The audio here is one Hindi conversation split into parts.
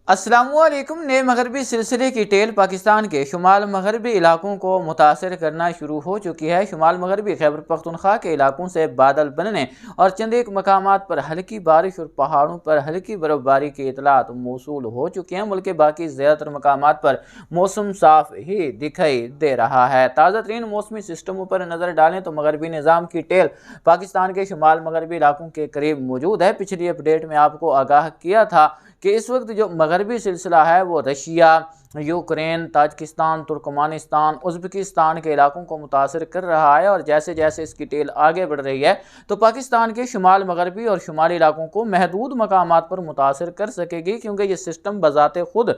अस्सलामुअलैकुम। ने मगरबी सिलसिले की टेल पाकिस्तान के शुमाल मगरबी इलाकों को मुतासर करना शुरू हो चुकी है। शुमाल मगरबी खैबर पख्तूनख्वा के इलाकों से बादल बनने और चंद एक मकामात पर हल्की बारिश और पहाड़ों पर हल्की बर्फबारी की इतलात मौसूल हो चुकी हैं। मुल्क के बाकी ज़्यादातर मकामात पर मौसम साफ ही दिखाई दे रहा है। ताज़ा तरीन मौसमी सिस्टमों पर नज़र डालें तो मगरबी निज़ाम की टेल पाकिस्तान के शुमाल मगरबी इलाकों के करीब मौजूद है। पिछली अपडेट में आपको आगाह किया था कि इस वक्त जो मगरबी सिलसिला है वो Russia, Ukraine, Tajikistan, Turkmenistan, Uzbekistan के इलाकों को मुतासर कर रहा है और जैसे जैसे इसकी टेल आगे बढ़ रही है तो पाकिस्तान के शुमाल मगरबी और शुमाली इलाकों को महदूद मकामात पर मुतासर कर सकेगी, क्योंकि ये सिस्टम बज़ाते खुद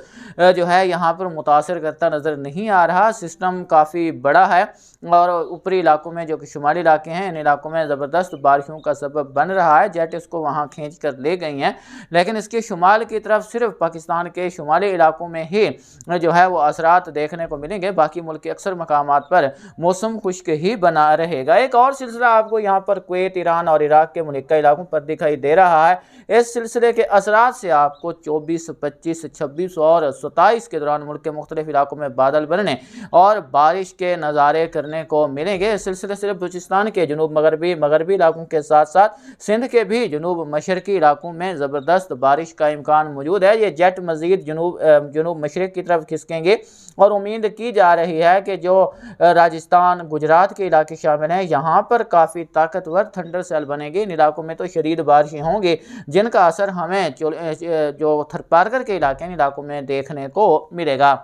जो है यहाँ पर मुतासर करता नज़र नहीं आ रहा। सिस्टम काफ़ी बड़ा है और ऊपरी इलाकों में जो कि शुमाली इलाके हैं इन इलाकों में ज़बरदस्त बारिशों का सबब बन रहा है। जेट इसको वहाँ खींच कर ले गई हैं, लेकिन इसके शुमाल की तरफ सिर्फ पाकिस्तान के शुमाली इलाकों में ही जो है वो असरात देखने को मिलेंगे। बाकी मुल्क के अक्सर मकामात पर मौसम खुश्क ही बना रहेगा। एक और सिलसिला आपको यहाँ पर कुवैत, ईरान और इराक के मुल्का इलाकों पर दिखाई दे रहा है। इस सिलसिले के असरात से आपको 24, 25, 26 और 27 के दौरान मुल्क के मुख्तलिफ इलाकों में बादल बनने और बारिश के नज़ारे करने को मिलेंगे। इस सिलसिले सिर्फ बलूचिस्तान के जनूब मगरबी इलाकों के साथ साथ सिंध के भी जनूब मशरकी इलाकों में ज़बरदस्त बारिश का इम्कान मौजूद है। ये जेट मज़ीद जनूब मशरक की तरफ खिसकेंगे और उम्मीद की जा रही है कि जो राजस्थान, गुजरात के इलाके शामिल हैं यहाँ पर काफ़ी ताकतवर थंडर सेल बनेगी। इन इलाकों में तो शदीद बारिशें होंगी जिनका असर हमें जो थरपारकर के इलाके इन इलाकों में देखने को मिलेगा।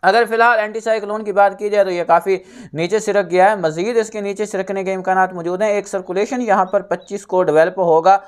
अगर फिलहाल एंटी साइक्लोन की बात की जाए तो ये काफ़ी नीचे सिरक गया है। मजीद इसके नीचे सिरकने के इम्कानात मौजूद हैं। एक सर्कुलेशन यहाँ पर 25 को डेवलप होगा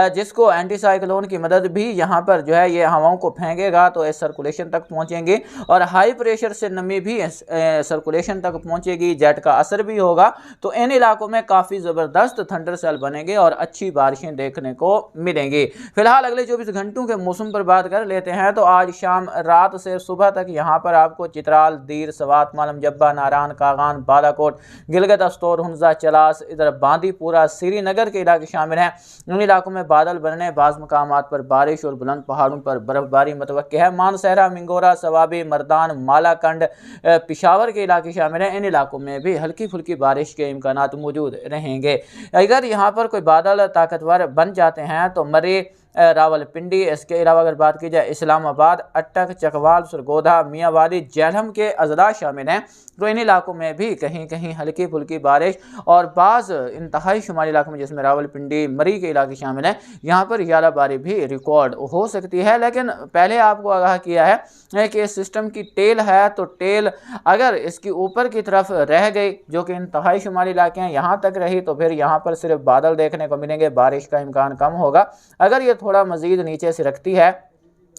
जिसको एंटी साइक्लोन की मदद भी यहाँ पर जो है ये हवाओं को फेंकेगा तो इस सर्कुलेशन तक पहुँचेंगे और हाई प्रेशर से नमी भी सर्कुलेशन तक पहुँचेगी। जेट का असर भी होगा तो इन इलाकों में काफ़ी ज़बरदस्त थंडर सेल बनेंगे और अच्छी बारिशें देखने को मिलेंगी। फिलहाल अगले 24 घंटों के मौसम पर बात कर लेते हैं तो आज शाम रात से सुबह तक यहाँ पर आपको चित्राल, दीर, सवात, मालम जब्बा, नारायण, कागान, बालाकोट, गिलगित, अस्तौर, हुंजा, चलास, इधर बांदीपुरा, श्रीनगर के इलाके शामिल हैं। इन इलाकों में बादल बनने, बाज़ मकामात पर बारिश और बुलंद पहाड़ों पर बर्फबारी मुतवक्किल है। मानसहरा, मिंगोरा, सवाबी, मर्दान, मालाकंड, पिशावर के इलाके शामिल हैं। इन इलाकों में भी हल्की फुल्की बारिश के इम्कानात मौजूद रहेंगे। अगर यहाँ पर कोई बादल ताकतवर बन जाते हैं तो मरी, रावलपिंडी, इसके अलावा अगर बात की जाए इस्लामाबाद, अटक, चकवाल, सरगोधा, मियांवाली, जेलहम के अजला शामिल हैं। तो इन इलाकों में भी कहीं कहीं हल्की फुल्की बारिश और बाज़ इंतहाई शुमाली इलाकों में जिसमें रावलपिंडी, मरी के इलाके शामिल हैं यहाँ पर यालाबारी भी रिकॉर्ड हो सकती है। लेकिन पहले आपको आगाह किया है कि इस सिस्टम की टेल है तो टेल अगर इसकी ऊपर की तरफ रह गई जो कि इंतहाई शुमाली इलाके हैं यहाँ तक रही तो फिर यहाँ पर सिर्फ बादल देखने को मिलेंगे, बारिश का इम्कान कम होगा। अगर ये थोड़ा मज़ीद नीचे से रखती है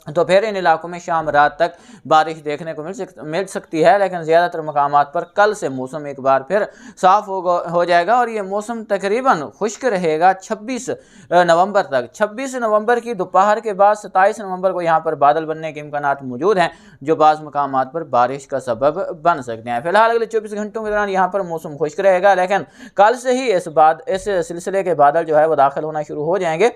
तो फिर इन इलाकों में शाम रात तक बारिश देखने को मिल सकती है। लेकिन ज़्यादातर मकामात पर कल से मौसम एक बार फिर साफ़ हो जाएगा और ये मौसम तकरीबन खुश्क रहेगा 26 नवंबर तक। 26 नवंबर की दोपहर के बाद 27 नवंबर को यहाँ पर बादल बनने के इम्कानात मौजूद हैं जो बाज़ मकामात पर बारिश का सबब बन सकते हैं। फिलहाल अगले 24 घंटों के दौरान यहाँ पर मौसम खुश्क रहेगा, लेकिन कल से ही इस सिलसिले के बादल जो है वो दाखिल होना शुरू हो जाएंगे,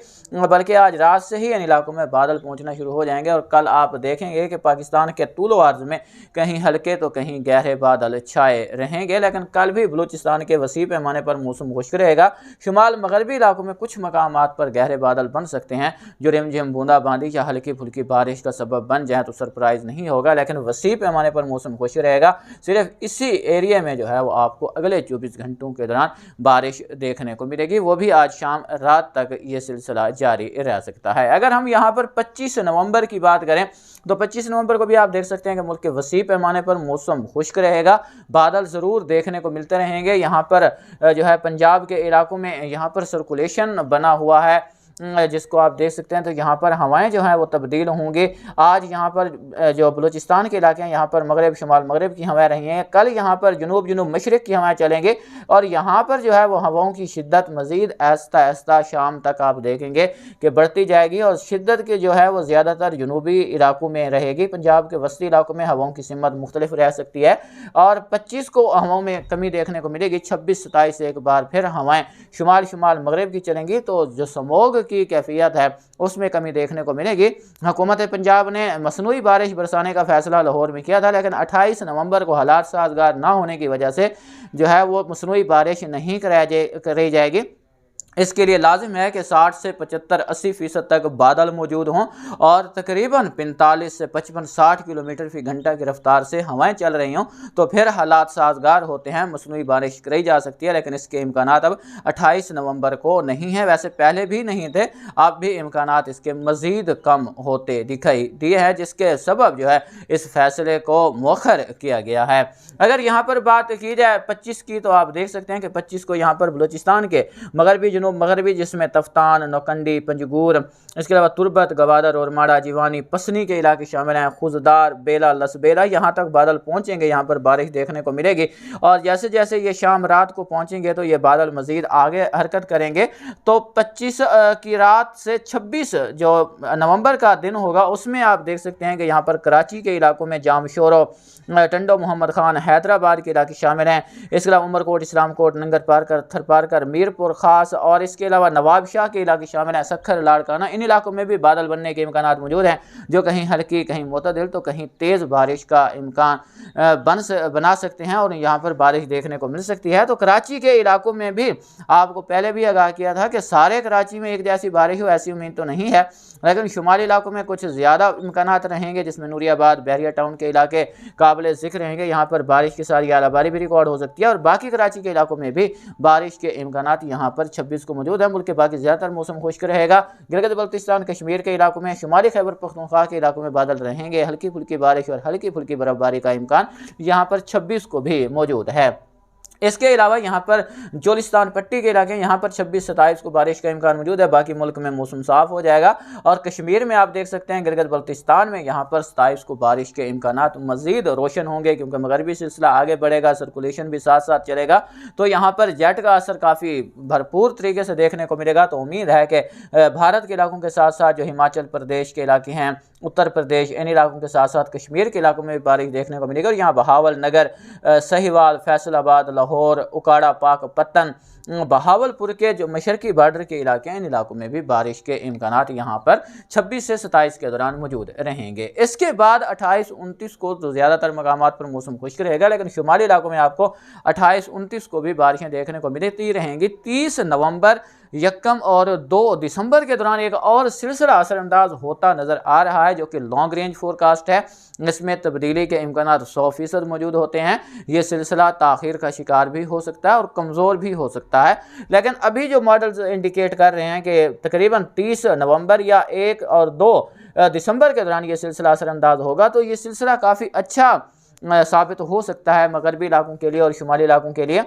बल्कि आज रात से ही इन इलाकों में बादल पहुँचना शुरू हो जाएंगे और कल आप देखेंगे कि पाकिस्तान के तूल अर्ज़ में कहीं हल्के तो कहीं गहरे बादल छाए रहेंगे। लेकिन कल भी बलूचिस्तान के वसी पैमाने पर मौसम खुश्क रहेगा। शुमाल मगरबी इलाकों में कुछ मकामात पर गहरे बादल बन सकते हैं जो रिमझिम बूंदाबांदी या हल्की फुल्की बारिश का सबब बन जाए तो सरप्राइज़ नहीं होगा, लेकिन वसी पैमाने पर मौसम खुश्क रहेगा। सिर्फ इसी एरिया में जो है वो आपको अगले 24 घंटों के दौरान बारिश देखने को मिलेगी, वो भी आज शाम रात तक ये सिलसिला जारी रह सकता है। अगर हम यहाँ पर 25 नवंबर की बात करें तो 25 नवंबर को भी आप देख सकते हैं कि मुल्क के वसी पैमाने पर मौसम खुश्क रहेगा, बादल ज़रूर देखने को मिलते रहेंगे। यहाँ पर जो है पंजाब के इलाकों में यहाँ पर सर्कुलेशन बना हुआ है जिसको आप देख सकते हैं, तो यहाँ पर हवाएं जो हैं वो तब्दील होंगी। आज यहाँ पर जो बलूचिस्तान के इलाके हैं यहाँ पर मगरब, शुमाल मगरब की हवाएं रही हैं। कल यहाँ पर जनूब मशरक़ की हवाएं चलेंगी और यहाँ पर जो है वो हवाओं की शिद्दत मज़ीद आहिस्ता आहिस्ता शाम तक आप देखेंगे कि बढ़ती जाएगी और शिद्दत के जो है वो ज़्यादातर जनूबी इलाकों में रहेगी। पंजाब के वस्ती इलाकों में हवाओं की सिमत मुख्तलिफ रह सकती है और 25 को हवाओं में कमी देखने को मिलेगी। 26, 27 एक बार फिर हवाएँ शुमाल मगरब की चलेंगी तो जो समोग की कैफियत है उसमें कमी देखने को मिलेगी। हुकूमत पंजाब ने मसनूई बारिश बरसाने का फैसला लाहौर में किया था, लेकिन 28 नवंबर को हालात साजगार ना होने की वजह से जो है वो मसनूई बारिश नहीं कराई जाएगी। इसके लिए लाजिम है कि 60 से 75-80% तक बादल मौजूद हों और तकरीबन 45 से 55-60 किलोमीटर फी घंटा की रफ्तार से हवाएं चल रही हों, तो फिर हालात साजगार होते हैं, मसनूई बारिश कराई जा सकती है। लेकिन इसके इम्कानात अब 28 नवंबर को नहीं है, वैसे पहले भी नहीं थे, अब भी इम्कानात इसके मज़ीद कम होते दिखाई दिए हैं, जिसके सबब जो है इस फैसले को मौखर किया गया है। अगर यहाँ पर बात की जाए 25 की, तो आप देख सकते हैं कि 25 को यहाँ पर बलूचिस्तान के मगरबी मगरबी जिसमें तफ्तान, नौकंडी, पंजगूर, इसके अलावा तुरबत, गवादर और माड़ा, जीवानी, पसनी के इलाके शामिल हैं। खुजदार, बेला, लसबेला यहाँ तक बादल पहुँचेंगे, यहाँ पर बारिश देखने को मिलेगी। और जैसे जैसे ये शाम रात को पहुँचेंगे तो ये बादल मज़ीद आगे हरकत करेंगे। तो 25 की रात से 26 जो नवंबर का दिन होगा उसमें आप देख सकते हैं कि यहाँ पर कराची के इलाकों में जामशोरो, टंडो, मोहम्मद खान, हैदराबाद के इलाके शामिल हैं। इसके अलावा उमरकोट, इस्लामकोट, नंगर पारकर, थरपारकर, मीरपुर खास और इसके अलावा नवाबशाह के इलाके शामिल हैं। सखर, लाड़काना, इन इलाकों में भी बादल बनने के इम्कान मौजूद हैं, जो कहीं हल्की, कहीं मुतदिल, तो कहीं तेज़ बारिश का इम्कान बना सकते हैं और यहाँ पर बारिश देखने को मिल सकती है। तो कराची के इलाकों में भी आपको पहले भी आगाह किया था कि सारे कराची में एक जैसी बारिश हो, ऐसी उम्मीद तो नहीं है, लेकिन शुमाली इलाकों में कुछ ज़्यादा इम्कानात रहेंगे, जिसमें नूरियाबाद, बहरिया टाउन के इलाके काबिल ज़िक्र रहेंगे। यहाँ पर बारिश के साथ आलाबारी भी रिकॉर्ड हो सकती है और बाकी कराची के इलाकों में भी बारिश के इम्कानात यहाँ पर 26 को मौजूद है। मुल्क के बाकी ज़्यादातर मौसम खुश्क रहेगा। गिलगित बल्तिस्तान, कश्मीर के इलाकों में, शुमाली खैबर पख्तूनख्वा के इलाकों में बादल रहेंगे। हल्की फुल्की बारिश और हल्की फुल्की बर्फबारी का इम्कान यहाँ पर 26 को भी मौजूद है। इसके अलावा यहाँ पर जोलिस्तान पट्टी के इलाके, यहाँ पर 26-27 को बारिश का इम्कान मौजूद है। बाकी मुल्क में मौसम साफ़ हो जाएगा। और कश्मीर में आप देख सकते हैं गिलगित बल्तिस्तान में यहाँ पर 27 को बारिश के इम्कानात मज़ीद रोशन होंगे, क्योंकि मगरबी सिलसिला आगे बढ़ेगा, सर्कुलेशन भी साथ साथ चलेगा, तो यहाँ पर जेट का असर काफ़ी भरपूर तरीके से देखने को मिलेगा। तो उम्मीद है कि भारत के इलाकों के साथ साथ जो हिमाचल प्रदेश के इलाके हैं, उत्तर प्रदेश, इन इलाकों के साथ साथ कश्मीर के इलाकों में भी बारिश देखने को मिलेगी। और यहाँ बहावल नगर, सहीवाल, फैसलाबाद, लाहौर, उकाड़ा, पाकपत्तन, बहावलपुर के जो मशरकी बॉर्डर के इलाके हैं, इन इलाकों में भी बारिश के इम्कानात यहाँ पर 26 से 27 के दौरान मौजूद रहेंगे। इसके बाद 28-29 को तो ज़्यादातर मकामात पर मौसम खुश्क रहेगा, लेकिन शुमाली इलाकों में आपको 28-29 को भी बारिशें देखने को मिलती रहेंगी। 30 नवंबर, 1 और 2 दिसंबर के दौरान एक और सिलसिला असरअंदाज होता नज़र आ रहा है, जो कि लॉन्ग रेंज फोरकास्ट है। इसमें तब्दीली के इम्कानात 100% मौजूद होते हैं। ये सिलसिला ताख़ीर का शिकार भी हो सकता है और कमज़ोर भी हो सकता है, लेकिन अभी जो मॉडल्स इंडिकेट कर रहे हैं कि तकरीबन 30 नवंबर या 1 और 2 दिसंबर के दौरान ये सिलसिला असरअंदाज होगा। तो ये सिलसिला काफ़ी अच्छा साबित हो सकता है मगरबी इलाकों के लिए और शुमाली इलाकों के लिए,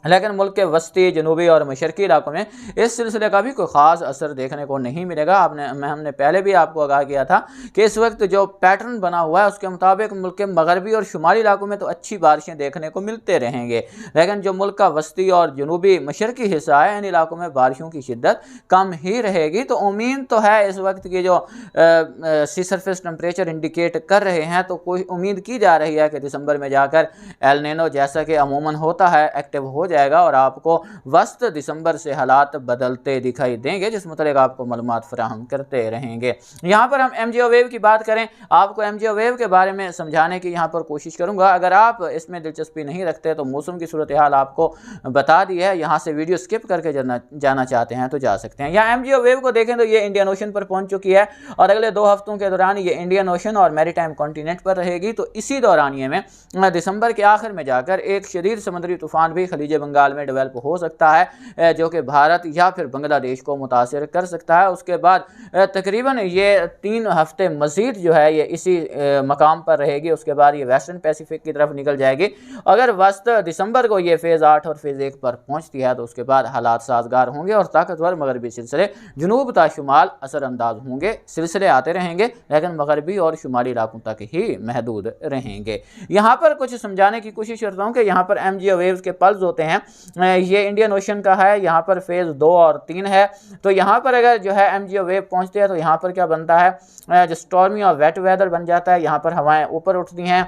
लेकिन मुल्क के वस्ती, जनूबी और मशरकी इलाकों में इस सिलसिले का भी कोई ख़ास असर देखने को नहीं मिलेगा। हमने पहले भी आपको आगाह किया था कि इस वक्त जो पैटर्न बना हुआ है उसके मुताबिक मुल्क के मगरबी और शुमाली इलाकों में तो अच्छी बारिशें देखने को मिलते रहेंगे, लेकिन जो मुल्क का वस्ती और जनूबी मशरकी हिस्सा है, इन इलाकों में बारिशों की शिद्दत कम ही रहेगी। तो उम्मीद तो है इस वक्त की जो सी सरफेस टेम्परेचर इंडिकेट कर रहे हैं, तो कोई उम्मीद की जा रही है कि दिसंबर में जाकर एल नीनो, जैसा कि अमूमन होता है, एक्टिव हो जाएगा और आपको वस्त दिसंबर से हालात बदलते दिखाई देंगे, जिस मुताबिक आपको मालूमात फराहम करते रहेंगे। यहाँ पर हम एमजीओ वेव की बात करें, आपको एमजीओ वेव के बारे में समझाने की यहाँ पर कोशिश करूँगा। अगर आप इसमें दिलचस्पी नहीं रखते तो मौसम की सूरत हाल आपको बता दी है, यहाँ से वीडियो स्किप करके जाना चाहते हैं तो जा सकते हैं। यहाँ एमजीओ वेव को देखें तो ये इंडियन ओशन पर पहुँच चुकी है और अगले 2 हफ्तों के दौरान ये इंडियन ओशन और मैरीटाइम कॉन्टिनेंट पर रहेगी। तो इसी दौरान ये में दिसंबर के आखिर में जाकर एक शदीद समुद्री तूफान भी खलीज बंगाल में डेवलप हो सकता है, जो कि भारत या फिर बांग्लादेश को मुतासिर कर सकता है। उसके बाद तकरीबन ये 3 हफ्ते मज़ीद जो है ये इसी मकाम पर रहेगी। उसके बाद ये वेस्टर्न पैसिफिक की तरफ निकल जाएगी। अगर वस्त दिसंबर को ये फ़ेज़ 8 और फ़ेज़ 1 पर पहुँचती है तो उसके बाद हालात साजगार होंगे और ताकतवर मगरबी सिलसिले जुनूब ता शुमाल असरअंदाज होंगे। सिलसिले आते रहेंगे, लेकिन मगरबी और शुमाली इलाकों तक ही महदूद रहेंगे। यहाँ पर कुछ समझाने की कोशिश करता हूँ कि यहाँ पर एमजीओ वेव्स के पल्स होते हैं, ये इंडियन ओशन का है, यहाँ पर फ़ेज़ 2 और 3 है। तो यहाँ पर अगर जो है एमजीओ वेव पहुँचते हैं तो यहाँ पर क्या बनता है, जो स्टॉर्मी और वेट वेदर बन जाता है। यहाँ पर हवाएं ऊपर उठती हैं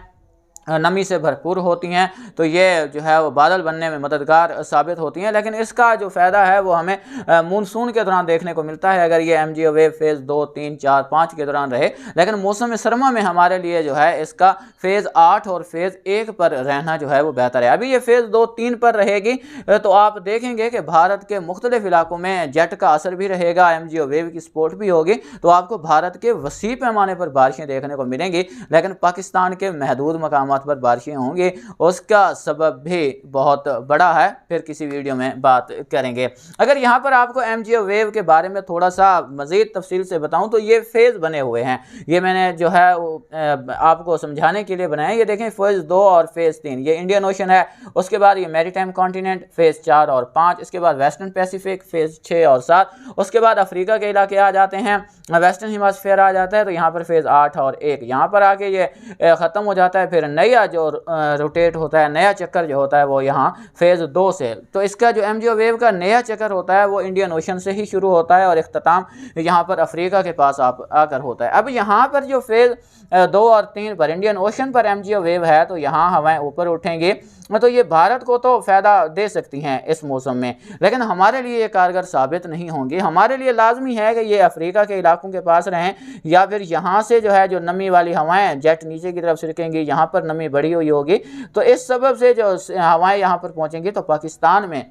नमी से भरपूर होती हैं, तो ये जो है वो बादल बनने में मददगार साबित होती हैं। लेकिन इसका जो फ़ायदा है वो हमें मानसून के दौरान देखने को मिलता है, अगर ये एमजीओ वेव फेज़ 2, 3, 4, 5 के दौरान रहे। लेकिन मौसम सरमा में हमारे लिए जो है इसका फेज़ 8 और फेज़ 1 पर रहना जो है वो बेहतर है। अभी ये फेज़ 2, 3 पर रहेगी तो आप देखेंगे कि भारत के मुख्तलिफ इलाकों में जेट का असर भी रहेगा, एमजीओ वेव की सपोर्ट भी होगी, तो आपको भारत के वसी पैमाने पर बारिशें देखने को मिलेंगी। लेकिन पाकिस्तान के महदूद मकाम पर बारिशें होंगी, उसका सबब भी बहुत बड़ा है, फिर किसी वीडियो में बात करेंगे। अगर यहाँ पर आपको एमजीओ वेव के बारे में थोड़ा सा मज़ीद तफसील से बताऊं तो ये फेज़ बने हुए हैं, ये मैंने जो है आपको समझाने के लिए बनाया। ये देखें फेज़ 2 और फेज़ 3, ये इंडियन ओशन है, उसके बाद ये मैरीटाइम कॉन्टिनेंट फेज़ 4 और 5, इसके बाद वेस्टर्न पैसिफिक फेज़ 6 और 7, उसके बाद अफ्रीका के इलाके आ जाते हैं, वेस्टर्न हेमिस्फीयर आ जाता है, तो यहाँ पर फेज़ 8 और 1, यहाँ पर आके ये ख़त्म हो जाता है। फिर नया जो रोटेट होता है, नया चक्कर जो होता है वो यहाँ फेज़ 2 से, तो इसका जो एमजीओ वेव का नया चक्कर होता है वो इंडियन ओशन से ही शुरू होता है और इख्तिताम यहाँ पर अफ्रीका के पास आकर होता है। अब यहाँ पर जो फेज़ 2 और 3 पर इंडियन ओशन पर एमजीओ वेव है, तो यहाँ हवाएं ऊपर उठेंगी, तो ये भारत को तो फ़ायदा दे सकती हैं इस मौसम में, लेकिन हमारे लिए ये कारगर साबित नहीं होंगी। हमारे लिए लाजमी है कि ये अफ्रीका के इलाकों के पास रहें, या फिर यहाँ से जो है जो नमी वाली हवाएं जेट नीचे की तरफ छिड़केंगी, यहाँ पर नमी बढ़ी हुई होगी, तो इस सबब से जो हवाएं यहाँ पर पहुँचेंगी तो पाकिस्तान में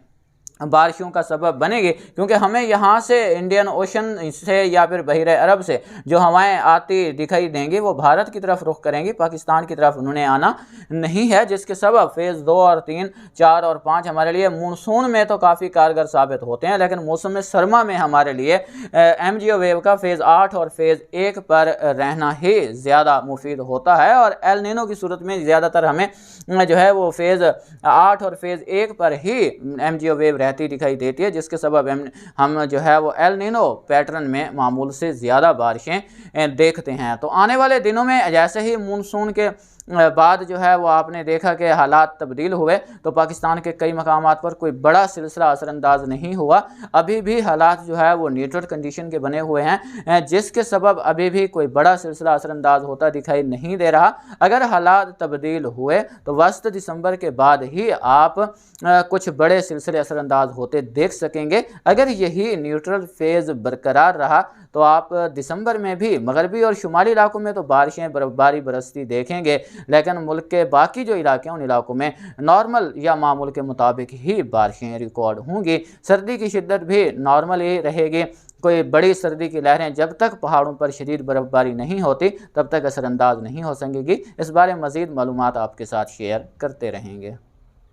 बारिशों का सबब बनेगी, क्योंकि हमें यहाँ से इंडियन ओशन से या फिर बहरे अरब से जो हवाएं आती दिखाई देंगी वो भारत की तरफ रुख करेंगी, पाकिस्तान की तरफ उन्होंने आना नहीं है, जिसके सबब फेज़ 2 और 3, 4 और 5 हमारे लिए मानसून में तो काफ़ी कारगर साबित होते हैं, लेकिन मौसम सरमा में हमारे लिए एमजीओ वेव का फेज़ 8 और फेज़ 1 पर रहना ही ज़्यादा मुफीद होता है। और एल नीनो की सूरत में ज़्यादातर हमें जो है वो फेज़ 8 और फेज़ 1 पर ही एमजीओ वेव रहती दिखाई देती है, जिसके सबब हम जो है वो एल नीनो पैटर्न में मामूल से ज़्यादा बारिशें देखते हैं। तो आने वाले दिनों में जैसे ही मानसून के बाद जो है वो आपने देखा कि हालात तब्दील हुए, तो पाकिस्तान के कई मकामात पर कोई बड़ा सिलसिला असरअंदाज नहीं हुआ, अभी भी हालात जो है वो न्यूट्रल कंडीशन के बने हुए हैं, जिसके सबब अभी भी कोई बड़ा सिलसिला असरअंदाज होता दिखाई नहीं दे रहा। अगर हालात तब्दील हुए तो वस्त दिसंबर के बाद ही आप कुछ बड़े सिलसिले असरअंदाज होते देख सकेंगे। अगर यही न्यूट्रल फेज़ बरकरार रहा तो आप दिसंबर में भी मगरबी और शुमाली इलाकों में तो बारिशें बर्फबारी बरसती देखेंगे, लेकिन मुल्क के बाकी जो इलाके हैं उन इलाकों में नॉर्मल या मामूल के मुताबिक ही बारिशें रिकॉर्ड होंगी। सर्दी की शिद्दत भी नॉर्मल ही रहेगी, कोई बड़ी सर्दी की लहरें जब तक पहाड़ों पर शदीद बर्फबारी नहीं होती तब तक असरअंदाज नहीं हो सकेंगी। इस बारे में मज़ीद मालूमात आपके साथ शेयर करते रहेंगे।